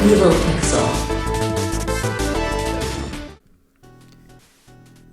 Evil Pixel.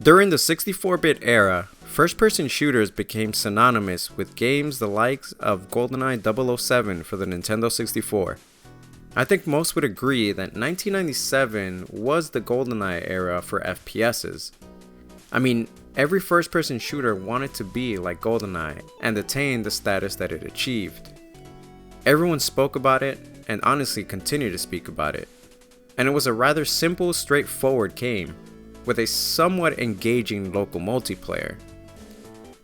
During the 64-bit era, first-person shooters became synonymous with games the likes of GoldenEye 007 for the Nintendo 64. I think most would agree that 1997 was the GoldenEye era for FPSs. I mean, every first-person shooter wanted to be like GoldenEye and attain the status that it achieved. Everyone spoke about it, and honestly continue to speak about it. And it was a rather simple, straightforward game, with a somewhat engaging local multiplayer.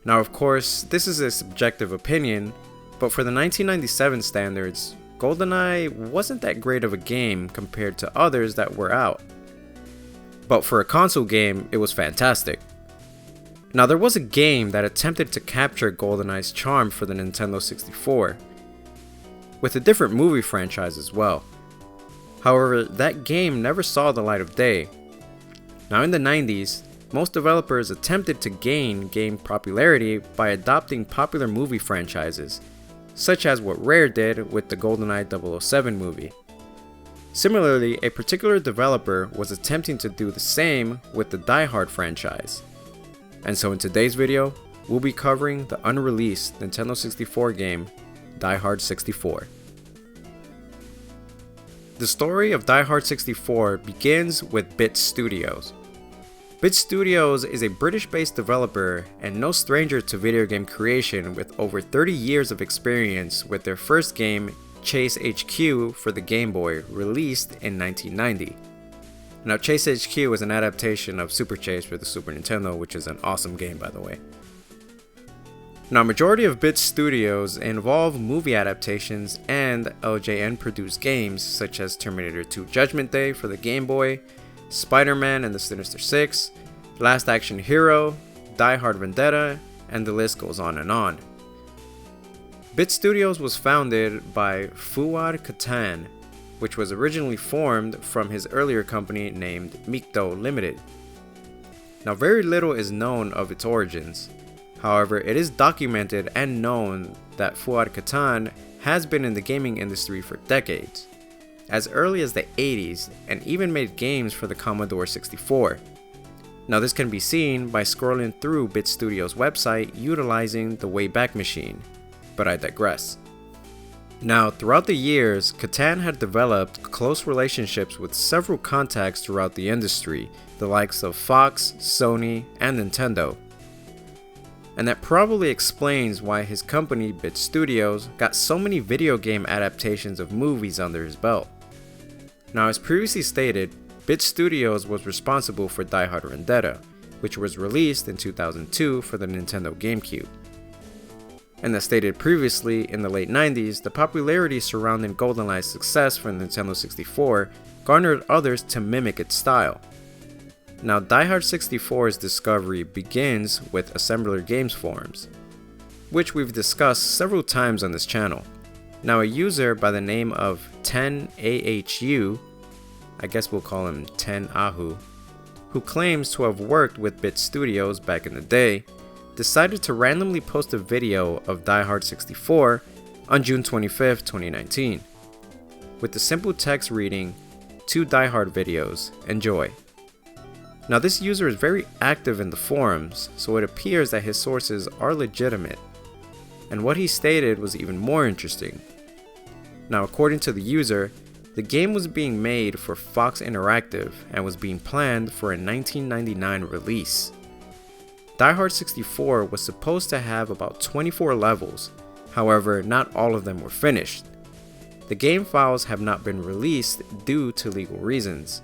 Now of course, this is a subjective opinion, but for the 1997 standards, GoldenEye wasn't that great of a game compared to others that were out. But for a console game, it was fantastic. Now there was a game that attempted to capture GoldenEye's charm for the Nintendo 64, with a different movie franchise as well. However, that game never saw the light of day. Now in the 90s, most developers attempted to gain game popularity by adopting popular movie franchises, such as what Rare did with the GoldenEye 007 movie. Similarly, a particular developer was attempting to do the same with the Die Hard franchise. And so in today's video, we'll be covering the unreleased Nintendo 64 game, Die Hard 64. The story of Die Hard 64 begins with Bit Studios. Bit Studios is a British-based developer and no stranger to video game creation, with over 30 years of experience with their first game, Chase HQ, for the Game Boy, released in 1990. Now Chase HQ is an adaptation of Super Chase for the Super Nintendo, which is an awesome game by the way. Now majority of Bit Studios involve movie adaptations and LJN produced games such as Terminator 2 Judgment Day for the Game Boy, Spider-Man and the Sinister Six, Last Action Hero, Die Hard Vendetta, and the list goes on and on. Bit Studios was founded by Fuad Katan, which was originally formed from his earlier company named Mikdo Limited. Now very little is known of its origins. However, it is documented and known that Fuad Katan has been in the gaming industry for decades, as early as the 80s, and even made games for the Commodore 64. Now this can be seen by scrolling through Bit Studios' website utilizing the Wayback Machine, but I digress. Now throughout the years, Katan had developed close relationships with several contacts throughout the industry, the likes of Fox, Sony, and Nintendo. And that probably explains why his company, Bit Studios, got so many video game adaptations of movies under his belt. Now as previously stated, Bit Studios was responsible for Die Hard Vendetta, which was released in 2002 for the Nintendo GameCube. And as stated previously, in the late 90s, the popularity surrounding GoldenEye's success for the Nintendo 64 garnered others to mimic its style. Now Die Hard 64's discovery begins with Assembler Games forums, which we've discussed several times on this channel. Now a user by the name of 10AHU, I guess we'll call him 10ahu, who claims to have worked with Bit Studios back in the day, decided to randomly post a video of Die Hard 64 on June 25, 2019, with the simple text reading, "2 Die Hard videos, enjoy." Now this user is very active in the forums, so it appears that his sources are legitimate, and what he stated was even more interesting. Now according to the user, the game was being made for Fox Interactive and was being planned for a 1999 release. Die Hard 64 was supposed to have about 24 levels, however not all of them were finished. The game files have not been released due to legal reasons.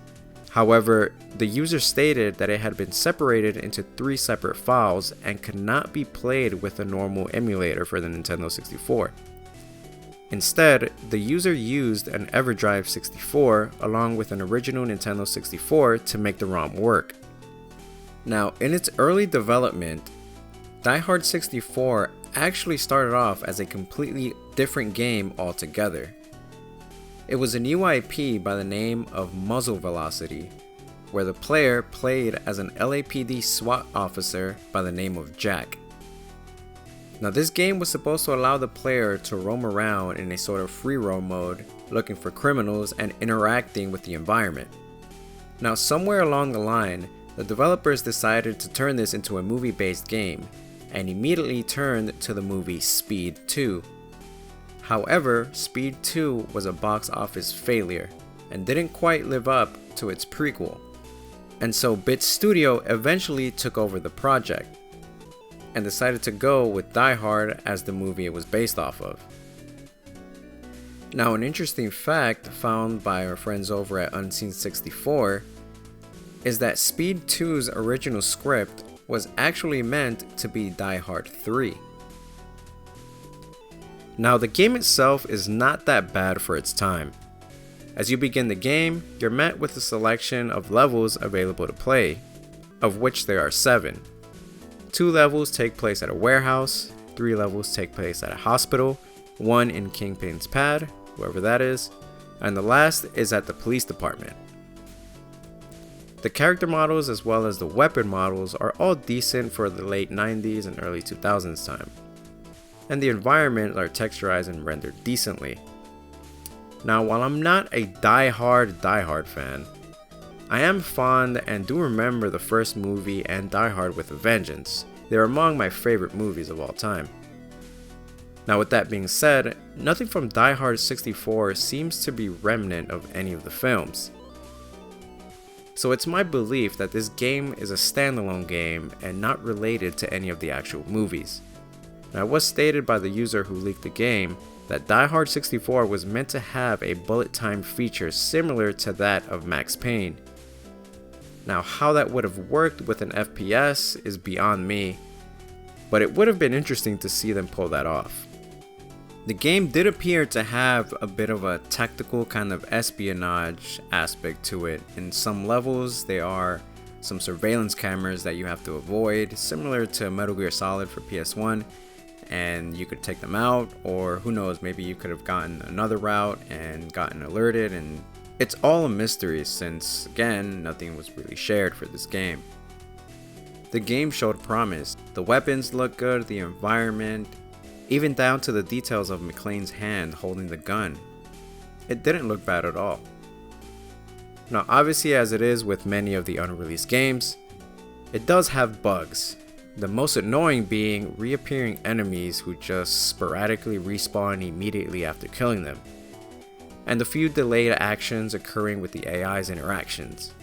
However, the user stated that it had been separated into 3 separate files and could not be played with a normal emulator for the Nintendo 64. Instead, the user used an EverDrive 64 along with an original Nintendo 64 to make the ROM work. Now, in its early development, Die Hard 64 actually started off as a completely different game altogether. It was a new IP by the name of Muzzle Velocity, where the player played as an LAPD SWAT officer by the name of Jack. Now this game was supposed to allow the player to roam around in a sort of free roam mode, looking for criminals and interacting with the environment. Now somewhere along the line, the developers decided to turn this into a movie-based game, and immediately turned to the movie Speed 2. However, Speed 2 was a box office failure, and didn't quite live up to its prequel. And so Bit Studio eventually took over the project, and decided to go with Die Hard as the movie it was based off of. Now, an interesting fact found by our friends over at Unseen64 is that Speed 2's original script was actually meant to be Die Hard 3. Now, the game itself is not that bad for its time. As you begin the game, you're met with a selection of levels available to play, of which there are 7. 2 levels take place at a warehouse, 3 levels take place at a hospital, 1 in Kingpin's pad, whoever that is, and the last is at the police department. The character models as well as the weapon models are all decent for the late 90s and early 2000s time, and the environments are texturized and rendered decently. Now, while I'm not a die-hard fan, I am fond and do remember the first movie and Die Hard with a Vengeance. They're among my favorite movies of all time. Now, with that being said, nothing from Die Hard 64 seems to be remnant of any of the films. So it's my belief that this game is a standalone game and not related to any of the actual movies. Now, it was stated by the user who leaked the game that Die Hard 64 was meant to have a bullet time feature similar to that of Max Payne. Now, how that would have worked with an FPS is beyond me, but it would have been interesting to see them pull that off. The game did appear to have a bit of a tactical kind of espionage aspect to it. In some levels, there are some surveillance cameras that you have to avoid, similar to Metal Gear Solid for PS1, and you could take them out, or who knows, maybe you could have gotten another route and gotten alerted, and it's all a mystery since, again, nothing was really shared for this game. The game showed promise. The weapons looked good, the environment, even down to the details of McClane's hand holding the gun. It didn't look bad at all. Now, obviously, as it is with many of the unreleased games, it does have bugs. The most annoying being reappearing enemies who just sporadically respawn immediately after killing them, and the few delayed actions occurring with the AI's interactions.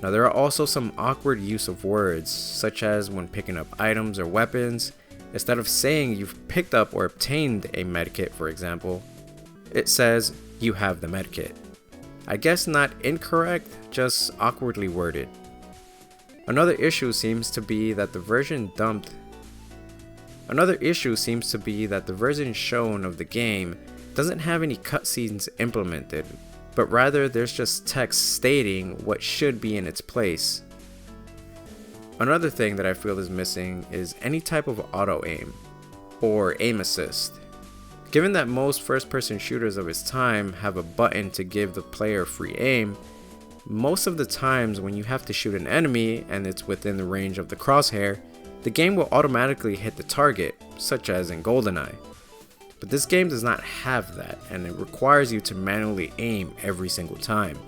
Now, there are also some awkward use of words, such as when picking up items or weapons, instead of saying you've picked up or obtained a medkit, for example, it says you have the medkit. I guess not incorrect, just awkwardly worded. Another issue seems to be that the version shown of the game doesn't have any cutscenes implemented, but rather there's just text stating what should be in its place. Another thing that I feel is missing is any type of auto aim or aim assist. Given that most first-person shooters of its time have a button to give the player free aim, most of the times when you have to shoot an enemy and it's within the range of the crosshair, the game will automatically hit the target, such as in GoldenEye. But this game does not have that, and it requires you to manually aim every single time.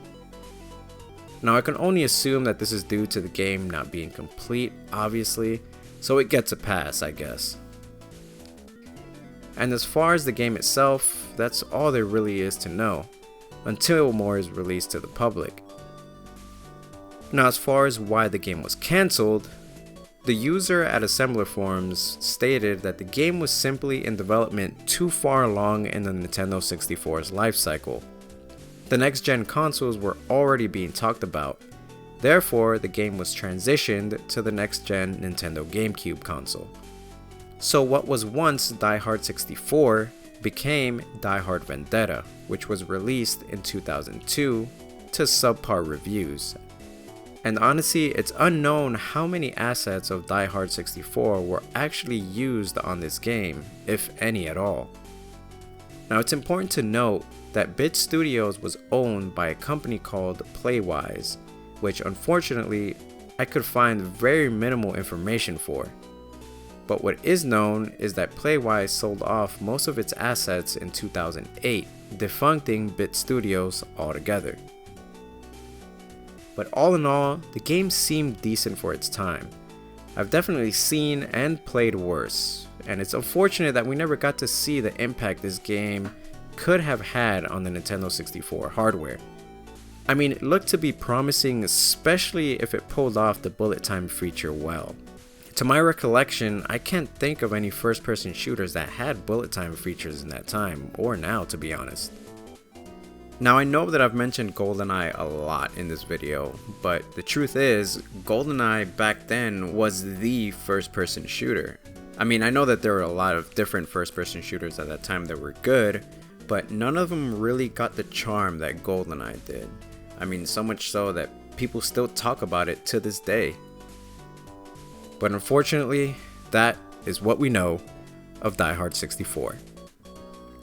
Now, I can only assume that this is due to the game not being complete, obviously, so it gets a pass, I guess. And as far as the game itself, that's all there really is to know, until more is released to the public. Now, as far as why the game was cancelled, the user at Assembler Forums stated that the game was simply in development too far along in the Nintendo 64's life cycle. The next gen consoles were already being talked about, therefore the game was transitioned to the next gen Nintendo GameCube console. So what was once Die Hard 64 became Die Hard Vendetta, which was released in 2002 to subpar reviews. And honestly, it's unknown how many assets of Die Hard 64 were actually used on this game, if any at all. Now, it's important to note that Bit Studios was owned by a company called Playwise, which unfortunately I could find very minimal information for. but what is known is that Playwise sold off most of its assets in 2008, defuncting Bit Studios altogether. But all in all, the game seemed decent for its time. I've definitely seen and played worse, and it's unfortunate that we never got to see the impact this game could have had on the Nintendo 64 hardware. I mean, it looked to be promising, especially if it pulled off the bullet time feature well. To my recollection, I can't think of any first-person shooters that had bullet time features in that time, or now to be honest. Now I know that I've mentioned GoldenEye a lot in this video, but the truth is, GoldenEye back then was the first-person shooter. I mean, I know that there were a lot of different first-person shooters at that time that were good, but none of them really got the charm that GoldenEye did. I mean, so much so that people still talk about it to this day. But unfortunately, that is what we know of Die Hard 64.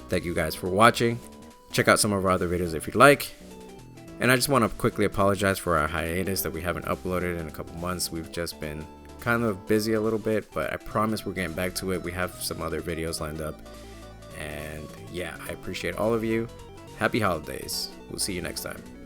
Thank you guys for watching. Check out some of our other videos if you'd like. And I just want to quickly apologize for our hiatus that we haven't uploaded in a couple months. We've just been kind of busy a little bit, but I promise we're getting back to it. We have some other videos lined up. And yeah, I appreciate all of you. Happy holidays. We'll see you next time.